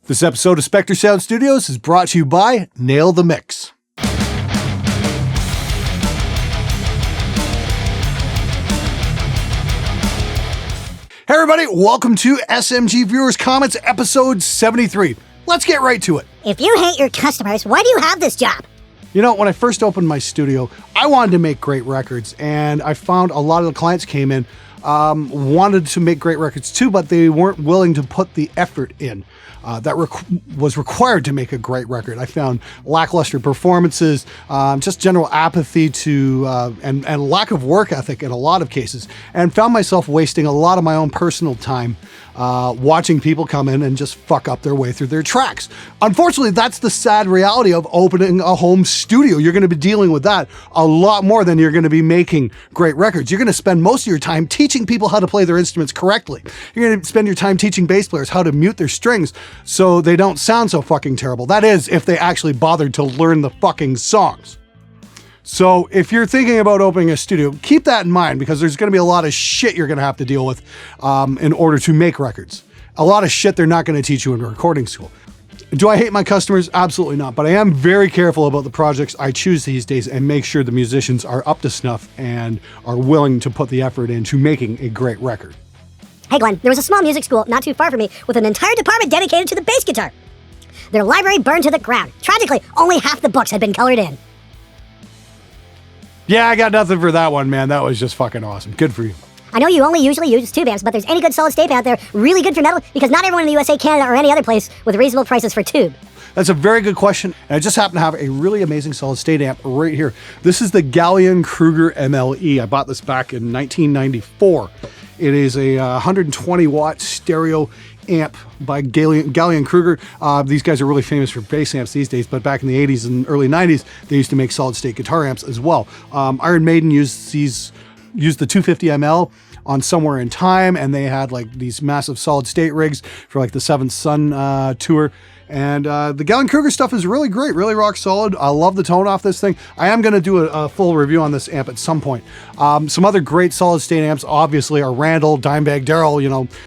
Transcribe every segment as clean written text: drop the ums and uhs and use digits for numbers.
This episode of SpectreSoundStudios is brought to you by Nail the Mix. Hey everybody, welcome to SMG Viewers Comments episode 73. Let's get right to it. If you hate your customers, why do you have this job? You know, when I first opened my studio, I wanted to make great records, and I found a lot of the clients came in, wanted to make great records too, but they weren't willing to put the effort in that was required to make a great record. I found lackluster performances, just general apathy to and lack of work ethic in a lot of cases, and found myself wasting a lot of my own personal time watching people come in and just fuck up their way through their tracks. Unfortunately, that's the sad reality of opening a home studio. You're going to be dealing with that a lot more than you're going to be making great records. You're going to spend most of your time teaching people how to play their instruments correctly. You're going to spend your time teaching bass players how to mute their strings so they don't sound so fucking terrible. That is, if they actually bothered to learn the fucking songs. So if you're thinking about opening a studio, keep that in mind, because there's going to be a lot of shit you're going to have to deal with in order to make records. A lot of shit they're not going to teach you in recording school. Do I hate my customers? Absolutely not. But I am very careful about the projects I choose these days and make sure the musicians are up to snuff and are willing to put the effort into making a great record. Hey Glenn, there was a small music school not too far from me with an entire department dedicated to the bass guitar. Their library burned to the ground. Tragically, only half the books had been colored in. Yeah, I got nothing for that one, man. That was just fucking awesome. Good for you. I know you only usually use tube amps, but there's any good solid state out there really good for metal, because not everyone in the USA, Canada, or any other place with reasonable prices for tube. That's a very good question. And I just happen to have a really amazing solid state amp right here. This is the Gallien-Kruger MLE. I bought this back in 1994. It is a 120 watt stereo amp by Gallien-Kruger. These guys are really famous for bass amps these days, but back in the 80s and early 90s, they used to make solid state guitar amps as well. Iron Maiden used the 250 ml on Somewhere in Time, and they had like these massive solid state rigs for like the Seventh Son tour. And the Gallien-Kruger stuff is really great, really rock solid. I love the tone off this thing. I am going to do a full review on this amp at some point. Some other great solid state amps obviously are Randall. Dimebag Darrell,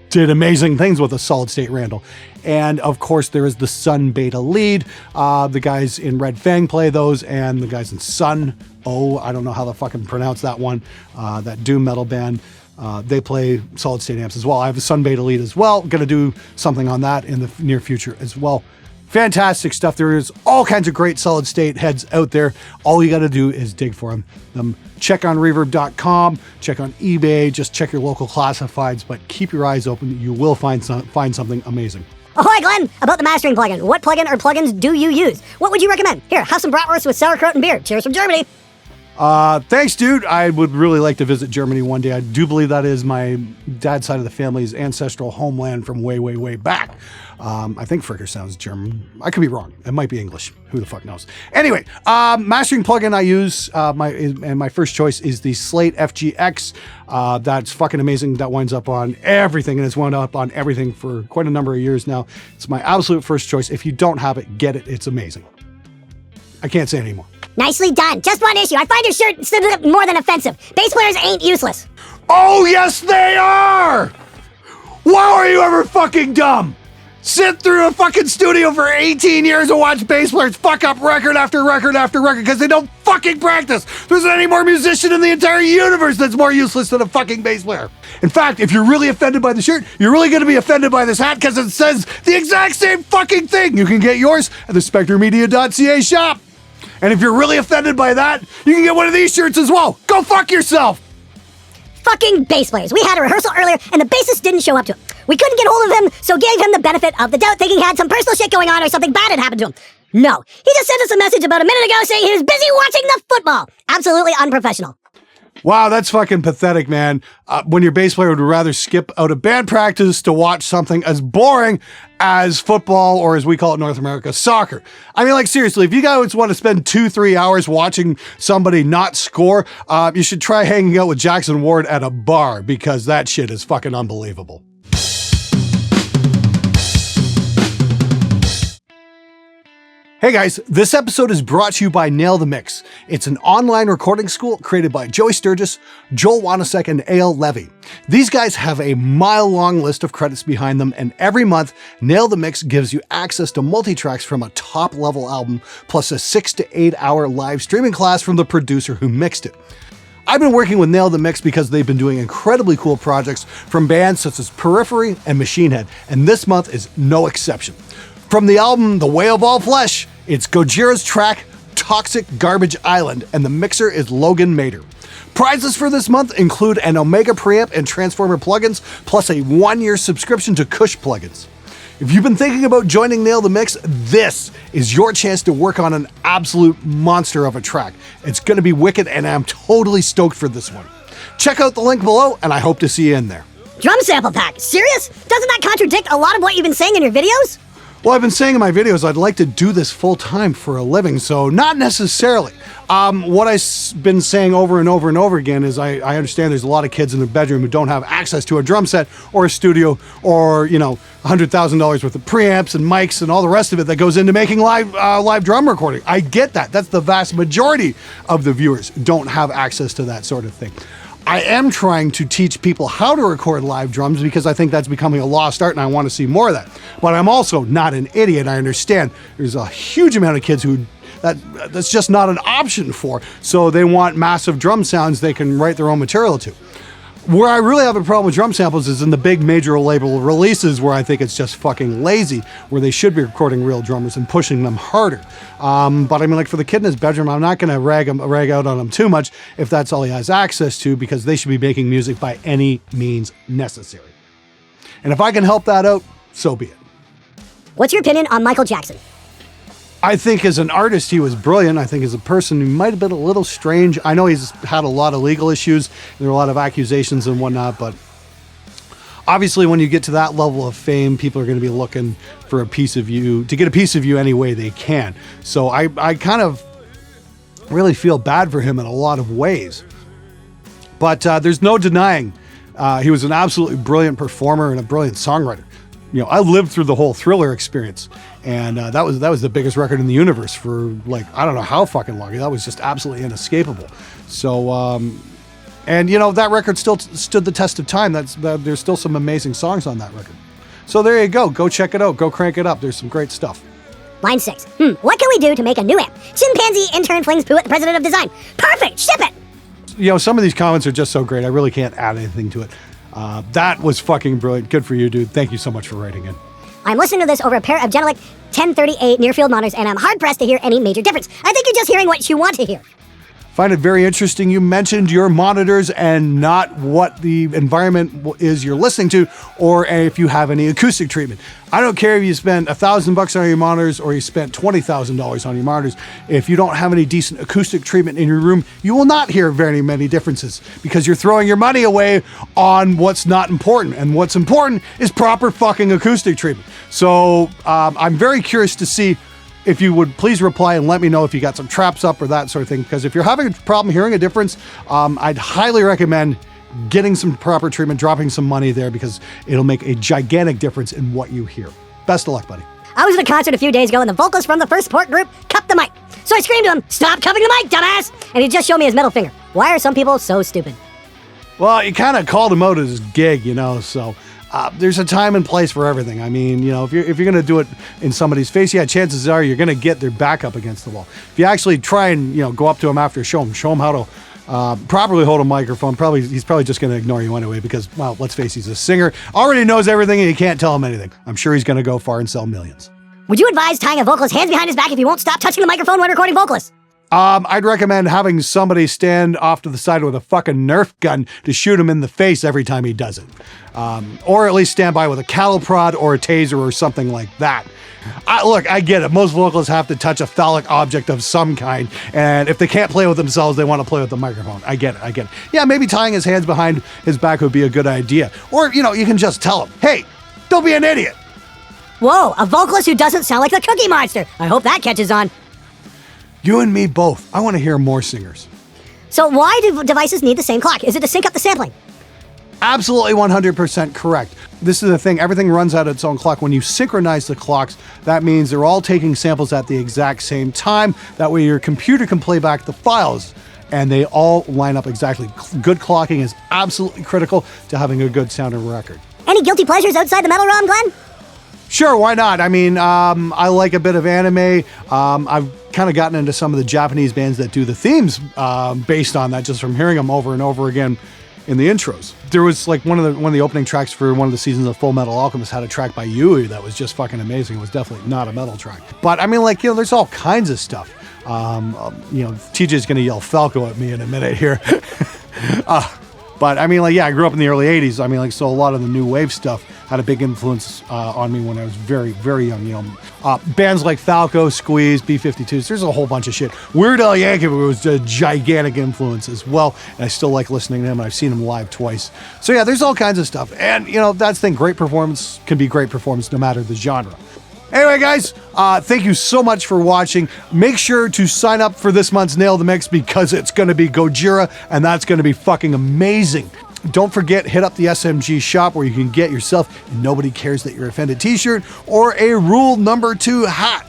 did amazing things with a solid state Randall. And of course there is the Sun Beta Lead. The guys in Red Fang play those, and the guys in Sun, I don't know how to fucking pronounce that one, that doom metal band. They play solid state amps as well. I have a Sun Beta Lead as well. Going to do something on that in the near future as well. Fantastic stuff. There is all kinds of great solid state heads out there. All you got to do is dig for them. Check on reverb.com, check on eBay, just check your local classifieds, but keep your eyes open. You will find something amazing. Ahoy Glenn! About the mastering plugin. What plugin or plugins do you use? What would you recommend? Here, have some bratwurst with sauerkraut and beer. Cheers from Germany. Thanks, dude. I would really like to visit Germany one day. I do believe that is my dad's side of the family's ancestral homeland from way, way, way back. I think Fricker sounds German. I could be wrong. It might be English. Who the fuck knows? Anyway, mastering plugin I use, my first choice is the Slate FGX. That's fucking amazing. That winds up on everything, and it's wound up on everything for quite a number of years now. It's my absolute first choice. If you don't have it, get it. It's amazing. I can't say anymore. Nicely done. Just one issue. I find your shirt more than offensive. Bass players ain't useless. Oh, yes, they are! Why are you ever fucking dumb? Sit through a fucking studio for 18 years and watch bass players fuck up record after record after record because they don't fucking practice. There isn't any more musician in the entire universe that's more useless than a fucking bass player. In fact, if you're really offended by the shirt, you're really going to be offended by this hat because it says the exact same fucking thing. You can get yours at the SpectreMedia.ca shop. And if you're really offended by that, you can get one of these shirts as well. Go fuck yourself. Fucking bass players. We had a rehearsal earlier and the bassist didn't show up to it. We couldn't get hold of him, so gave him the benefit of the doubt, thinking he had some personal shit going on or something bad had happened to him. No, he just sent us a message about a minute ago saying he was busy watching the football. Absolutely unprofessional. Wow, that's fucking pathetic, man. When your bass player would rather skip out of band practice to watch something as boring as football, or as we call it in North America, soccer. I mean, like, seriously, if you guys want to spend 2-3 hours watching somebody not score, you should try hanging out with Jackson Ward at a bar, because that shit is fucking unbelievable. Hey guys, this episode is brought to you by Nail the Mix. It's an online recording school created by Joey Sturgis, Joel Wanasek, and A.L. Levy. These guys have a mile-long list of credits behind them, and every month, Nail the Mix gives you access to multi-tracks from a top-level album, plus a 6 to 8 hour live streaming class from the producer who mixed it. I've been working with Nail the Mix because they've been doing incredibly cool projects from bands such as Periphery and Machine Head, and this month is no exception. From the album The Way of All Flesh, it's GOJIRA's track Toxic Garbage Island, and the mixer is Logan Mader. Prizes for this month include an Omega preamp and Transformer plugins, plus a 1-year subscription to Kush plugins. If you've been thinking about joining Nail the Mix, this is your chance to work on an absolute monster of a track. It's going to be wicked, and I'm totally stoked for this one. Check out the link below, and I hope to see you in there. Drum sample pack? Serious? Doesn't that contradict a lot of what you've been saying in your videos? Well, I've been saying in my videos I'd like to do this full-time for a living, so not necessarily. What I've been saying over and over and over again is I understand there's a lot of kids in their bedroom who don't have access to a drum set or a studio or, $100,000 worth of preamps and mics and all the rest of it that goes into making live drum recording. I get that. That's the vast majority of the viewers don't have access to that sort of thing. I am trying to teach people how to record live drums because I think that's becoming a lost art and I want to see more of that. But I'm also not an idiot. I understand there's a huge amount of kids who that's just not an option for. So they want massive drum sounds they can write their own material to. Where I really have a problem with drum samples is in the big major label releases where I think it's just fucking lazy, where they should be recording real drummers and pushing them harder. But I mean, like for the kid in his bedroom, I'm not going to rag out on him too much if that's all he has access to, because they should be making music by any means necessary. And if I can help that out, so be it. What's your opinion on Michael Jackson? I think as an artist, he was brilliant. I think as a person, he might have been a little strange. I know he's had a lot of legal issues. There are a lot of accusations and whatnot, but obviously when you get to that level of fame, people are going to be looking for a piece of you, to get a piece of you any way they can. So I kind of really feel bad for him in a lot of ways. But there's no denying he was an absolutely brilliant performer and a brilliant songwriter. I lived through the whole Thriller experience, and that was the biggest record in the universe for I don't know how fucking long. That was just absolutely inescapable. So, that record still stood the test of time. There's still some amazing songs on that record. So there you go. Go check it out. Go crank it up. There's some great stuff. Line 6. What can we do to make a new amp? Chimpanzee intern flings poo at the president of design. Perfect. Ship it. Some of these comments are just so great. I really can't add anything to it. That was fucking brilliant. Good for you, dude. Thank you so much for writing in. I'm listening to this over a pair of Genelec 1038 near-field monitors, and I'm hard-pressed to hear any major difference. I think you're just hearing what you want to hear. Find it very interesting you mentioned your monitors and not what the environment is you're listening to, or if you have any acoustic treatment. I don't care if you spent $1,000 on your monitors or you spent $20,000 on your monitors. If you don't have any decent acoustic treatment in your room, you will not hear very many differences because you're throwing your money away on what's not important. And what's important is proper fucking acoustic treatment. So I'm very curious to see if you would please reply and let me know if you got some traps up or that sort of thing. Because if you're having a problem hearing a difference, I'd highly recommend getting some proper treatment, dropping some money there, because it'll make a gigantic difference in what you hear. Best of luck, buddy. I was at a concert a few days ago and the vocalist from the first support group cupped the mic. So I screamed to him, "Stop cupping the mic, dumbass!" And he just showed me his middle finger. Why are some people so stupid? Well, you kind of called him out at his gig, so there's a time and place for everything. I mean, if you're going to do it in somebody's face, chances are you're going to get their back up against the wall. If you actually try and, go up to him after a show him how to properly hold a microphone, he's probably just going to ignore you anyway because, well, let's face it, he's a singer, already knows everything and you can't tell him anything. I'm sure he's going to go far and sell millions. Would you advise tying a vocalist's hands behind his back if he won't stop touching the microphone when recording vocalists? I'd recommend having somebody stand off to the side with a fucking Nerf gun to shoot him in the face every time he does it. Or at least stand by with a cattle prod or a taser or something like that. Look, I get it. Most vocalists have to touch a phallic object of some kind, and if they can't play with themselves, they want to play with the microphone. I get it. Yeah, maybe tying his hands behind his back would be a good idea. Or, you can just tell him, hey, don't be an idiot. Whoa, a vocalist who doesn't sound like the Cookie Monster. I hope that catches on. You and me both. I want to hear more singers. So why do devices need the same clock? Is it to sync up the sampling? Absolutely 100% correct. This is the thing, everything runs out its own clock. When you synchronize the clocks, that means they're all taking samples at the exact same time. That way your computer can play back the files and they all line up exactly. Good clocking is absolutely critical to having a good sounding record. Any guilty pleasures outside the metal realm, Glenn? Sure, why not? I mean, I like a bit of anime. I've kind of gotten into some of the Japanese bands that do the themes based on that, just from hearing them over and over again in the intros. There was like one of the opening tracks for one of the seasons of Full Metal Alchemist had a track by Yui that was just fucking amazing. It was definitely not a metal track. But I mean, like, you know, there's all kinds of stuff. You know, TJ's gonna yell Falco at me in a minute here. But I mean, like, yeah, I grew up in the early 80s. I mean, like, so a lot of the new wave stuff had a big influence on me when I was very, very young. You know, bands like Falco, Squeeze, B-52s, there's a whole bunch of shit. Weird Al Yankovic was a gigantic influence as well, and I still like listening to him, and I've seen him live twice. So yeah, there's all kinds of stuff. And, you know, that's the thing, great performance can be great performance no matter the genre. Anyway, guys, thank you so much for watching. Make sure to sign up for this month's Nail the Mix because it's going to be GOJIRA, and that's going to be fucking amazing. Don't forget, hit up the SMG shop where you can get yourself a Nobody Cares That You're Offended t-shirt or a Rule Number 2 hat.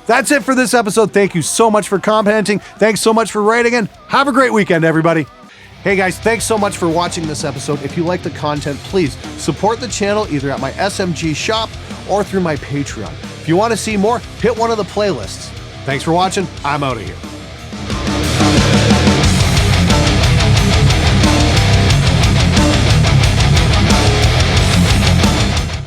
That's it for this episode. Thank you so much for commenting. Thanks so much for writing in. Have a great weekend, everybody. Hey guys, thanks so much for watching this episode. If you like the content, please support the channel either at my SMG shop or through my Patreon. If you want to see more, hit one of the playlists. Thanks for watching. I'm out of here.